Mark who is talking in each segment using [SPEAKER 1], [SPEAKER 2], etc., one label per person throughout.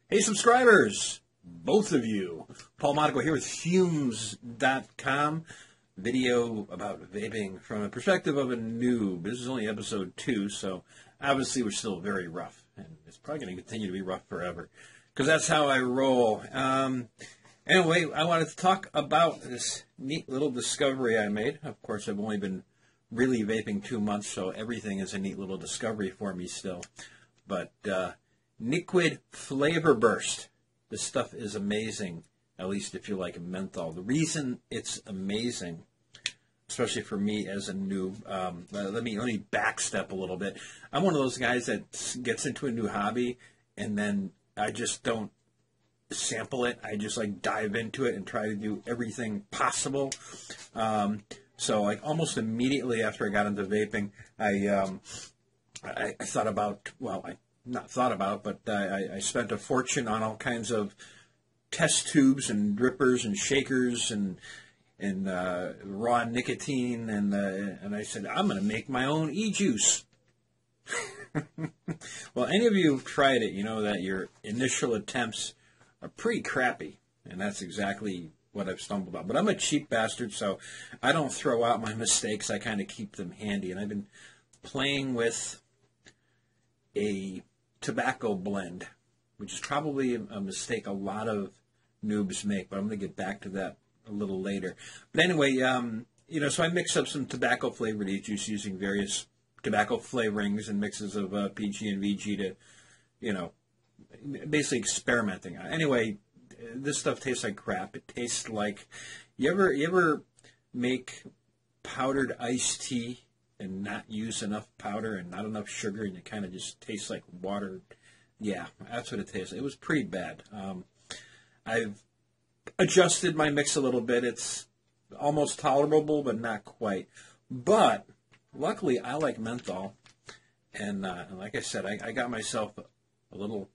[SPEAKER 1] Hey, subscribers, both of you. Paul Monaco here with Pfumes.com. Video about vaping from a perspective of a noob. This is only episode 2, so obviously we're still very rough. And it's probably going to continue to be rough forever, because that's how I roll. Anyway, I wanted to talk about this neat little discovery I made. Of course, I've only been really vaping 2 months, so everything is a neat little discovery for me still. But NicQuid Flavor Burst. This stuff is amazing, at least if you like menthol. The reason it's amazing, especially for me as a noob, let me backstep a little bit. I'm one of those guys that gets into a new hobby and then I just don't sample it. I just like dive into it and try to do everything possible. So like almost immediately after I got into vaping, I thought about, not thought about, but I spent a fortune on all kinds of test tubes and drippers and shakers and raw nicotine, and I said, I'm going to make my own e-juice. Well, any of you who've tried it, you know that your initial attempts are pretty crappy, and that's exactly what I've stumbled on. But I'm a cheap bastard, so I don't throw out my mistakes. I kind of keep them handy, and I've been playing with a tobacco blend, which is probably a mistake a lot of noobs make, but I'm going to get back to that a little later. But anyway, so I mix up some tobacco flavored e-juice using various tobacco flavorings and mixes of PG and VG to, basically experimenting. Anyway, this stuff tastes like crap. It tastes like, you ever make powdered iced tea and not use enough powder and not enough sugar, and it kind of just tastes like water? Yeah, that's what it tastes like. It was pretty bad. I've adjusted my mix a little bit. It's almost tolerable, but not quite. But luckily, I like menthol, and like I said, I got myself a little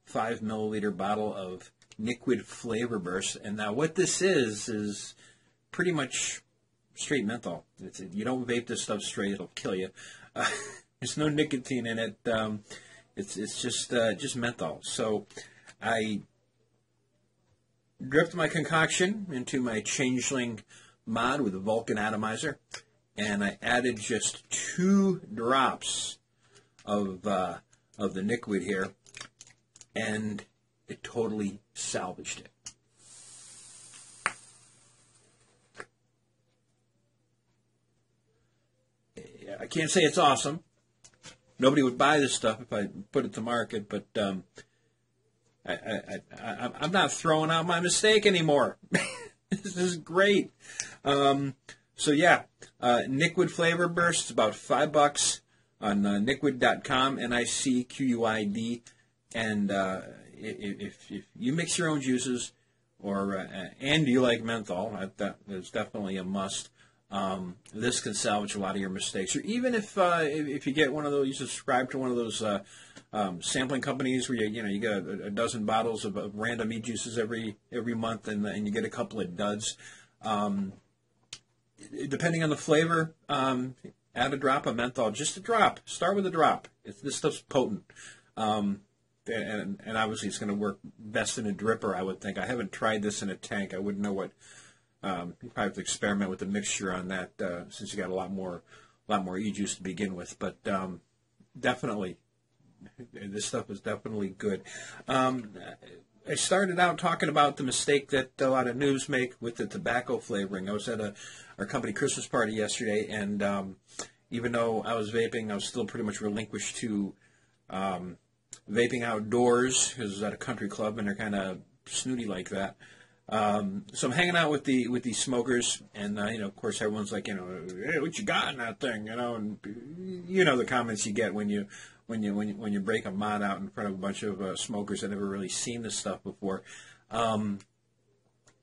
[SPEAKER 1] 5 milliliter bottle of NicQuid Flavor Burst, and now what this is pretty much straight menthol. You don't vape this stuff straight; it'll kill you. There's no nicotine in it. It's just menthol. So I dripped my concoction into my Changeling mod with a Vulcan atomizer, and I added just 2 drops of the NicQuid here, and it totally salvaged it. I can't say it's awesome. Nobody would buy this stuff if I put it to market, but I'm not throwing out my mistake anymore. This is great. So yeah, NicQuid Flavor Burst is about $5 on NicQuid.com, NicQuid, and if you mix your own juices, and you like menthol, that is definitely a must. This can salvage a lot of your mistakes. Or even if you get one of those, you subscribe to one of those sampling companies where you get a dozen bottles of random e-juices every month, and you get a couple of duds. Depending on the flavor, add a drop of menthol. Just a drop. Start with a drop. This stuff's potent. And obviously it's going to work best in a dripper, I would think. I haven't tried this in a tank. I wouldn't know what. You probably have to experiment with the mixture on that, since you got a lot more e-juice to begin with. But definitely, this stuff is definitely good. I started out talking about the mistake that a lot of noobs make with the tobacco flavoring. I was at our company Christmas party yesterday, and even though I was vaping, I was still pretty much relinquished to vaping outdoors, because it was at a country club, and they're kind of snooty like that. So I'm hanging out with these smokers, and of course everyone's like, hey, what you got in that thing, and the comments you get when you break a mod out in front of a bunch of smokers that never really seen this stuff before, and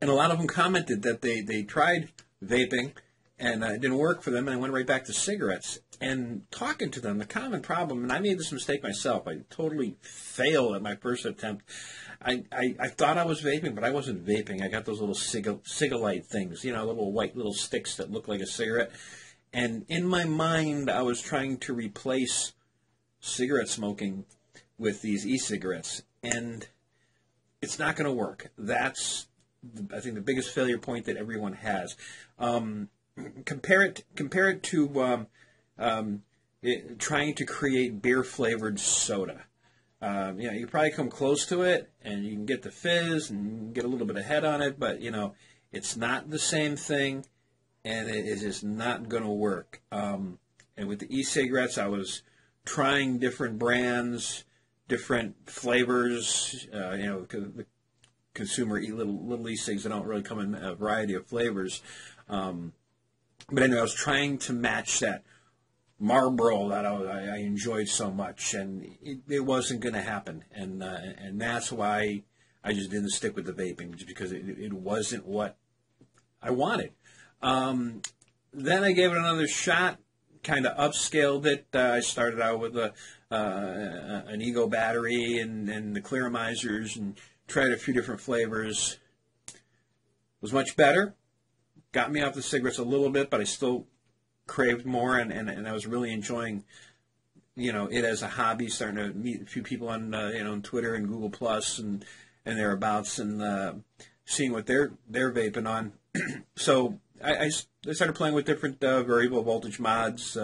[SPEAKER 1] a lot of them commented that they tried vaping and it didn't work for them, and went right back to cigarettes. And talking to them, the common problem, and I made this mistake myself, I totally failed at my first attempt. I thought I was vaping, but I wasn't vaping. I got those little cigalite things, little white little sticks that look like a cigarette. And in my mind, I was trying to replace cigarette smoking with these e-cigarettes. And it's not going to work. That's, I think, the biggest failure point that everyone has. Compare it to trying to create beer-flavored soda. You probably come close to it, and you can get the fizz and get a little bit of head on it, but, it's not the same thing, and it is just not going to work. And with the e-cigarettes, I was trying different brands, different flavors. The consumer eat little e-cigs that don't really come in a variety of flavors. But anyway, I was trying to match that Marlboro that I enjoyed so much, and it wasn't going to happen. And that's why I just didn't stick with the vaping, just because it wasn't what I wanted. Then I gave it another shot, kind of upscaled it. I started out with an Ego battery and the Clearamizers, and tried a few different flavors. It was much better. Got me off the cigarettes a little bit, but I still craved more, and I was really enjoying, it as a hobby. Starting to meet a few people on, on Twitter and Google Plus and thereabouts, and seeing what they're vaping on. So I started playing with different variable voltage mods.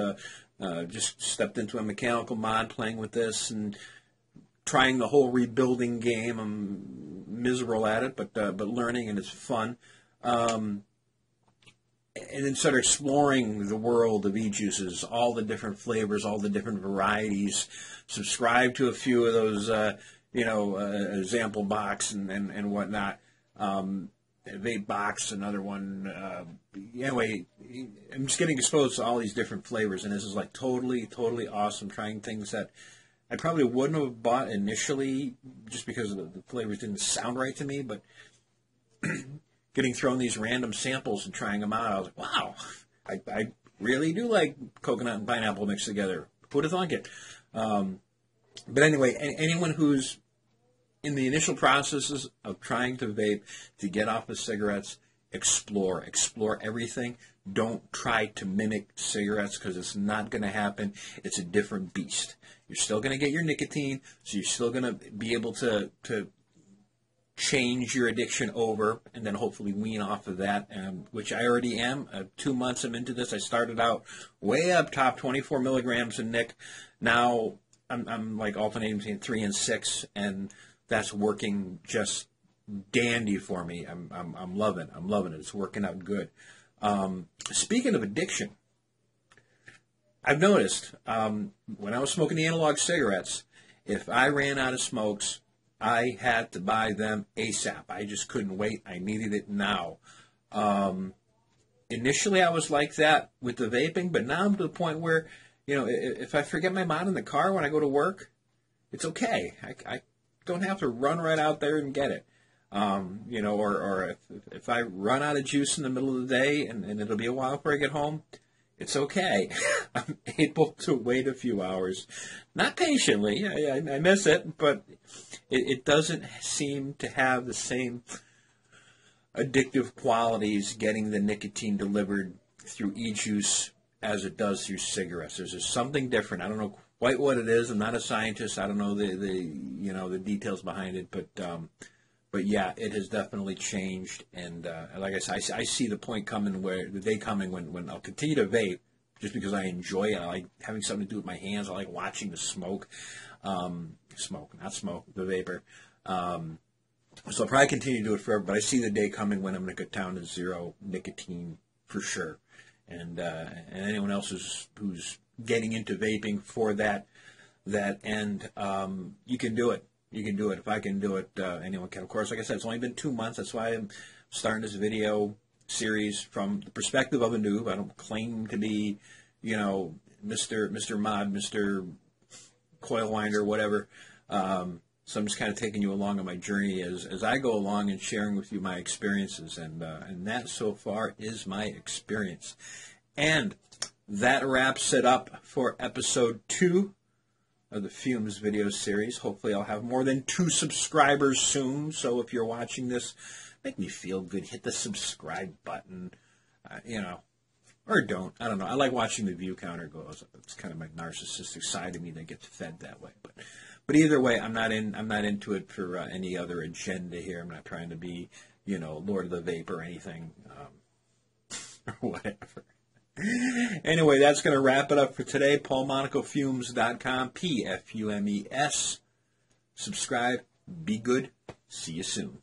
[SPEAKER 1] Just stepped into a mechanical mod, playing with this and trying the whole rebuilding game. I'm miserable at it, but learning, and it's fun. And then started exploring the world of e-juices, all the different flavors, all the different varieties. Subscribe to a few of those, Example Box and whatnot. Vape Box, another one. Anyway, I'm just getting exposed to all these different flavors, and this is like totally, totally awesome. Trying things that I probably wouldn't have bought initially, just because the flavors didn't sound right to me, but getting thrown these random samples and trying them out, I was like, wow, I really do like coconut and pineapple mixed together. Who'd have thunk it? But anyway, anyone who's in the initial processes of trying to vape, to get off the cigarettes, explore everything. Don't try to mimic cigarettes, because it's not going to happen. It's a different beast. You're still going to get your nicotine, so you're still going to be able to change your addiction over, and then hopefully wean off of that, which I already am. 2 months I'm into this. I started out way up top, 24 milligrams of nic. Now I'm like alternating between 3 and 6, and that's working just dandy for me. I'm loving it. It's working out good. Speaking of addiction, I've noticed when I was smoking the analog cigarettes, if I ran out of smokes, I had to buy them ASAP. I just couldn't wait. I needed it now. Initially, I was like that with the vaping, but now I'm to the point where, if I forget my mod in the car when I go to work, it's okay. I don't have to run right out there and get it. Or if I run out of juice in the middle of the day and it'll be a while before I get home, it's okay. I'm able to wait a few hours. Not patiently. I miss it, but it doesn't seem to have the same addictive qualities getting the nicotine delivered through e-juice as it does through cigarettes. There's just something different. I don't know quite what it is. I'm not a scientist. I don't know the details behind it, but yeah, it has definitely changed. And like I said, I see the point coming, the day coming when I'll continue to vape just because I enjoy it. I like having something to do with my hands. I like watching the smoke. The vapor. So I'll probably continue to do it forever, but I see the day coming when I'm going to get down to zero nicotine for sure. And anyone else who's getting into vaping for that end, you can do it. You can do it. If I can do it, anyone can. Of course, like I said, it's only been 2 months. That's why I'm starting this video series from the perspective of a noob. I don't claim to be, Mr. Mod, Mr. Coil Winder, whatever. So I'm just kind of taking you along on my journey as I go along and sharing with you my experiences. And that so far is my experience. And that wraps it up for episode 2 of the Pfumes video series. Hopefully I'll have more than 2 subscribers soon. So if you're watching this, make me feel good. Hit the subscribe button, or don't. I don't know. I like watching the view counter go. It's kind of my narcissistic side of me that gets fed that way. But either way, I'm not into it for any other agenda here. I'm not trying to be, Lord of the Vape or anything, or whatever. Anyway, that's going to wrap it up for today. PaulMonacoFumes.com, Pfumes. Subscribe. Be good. See you soon.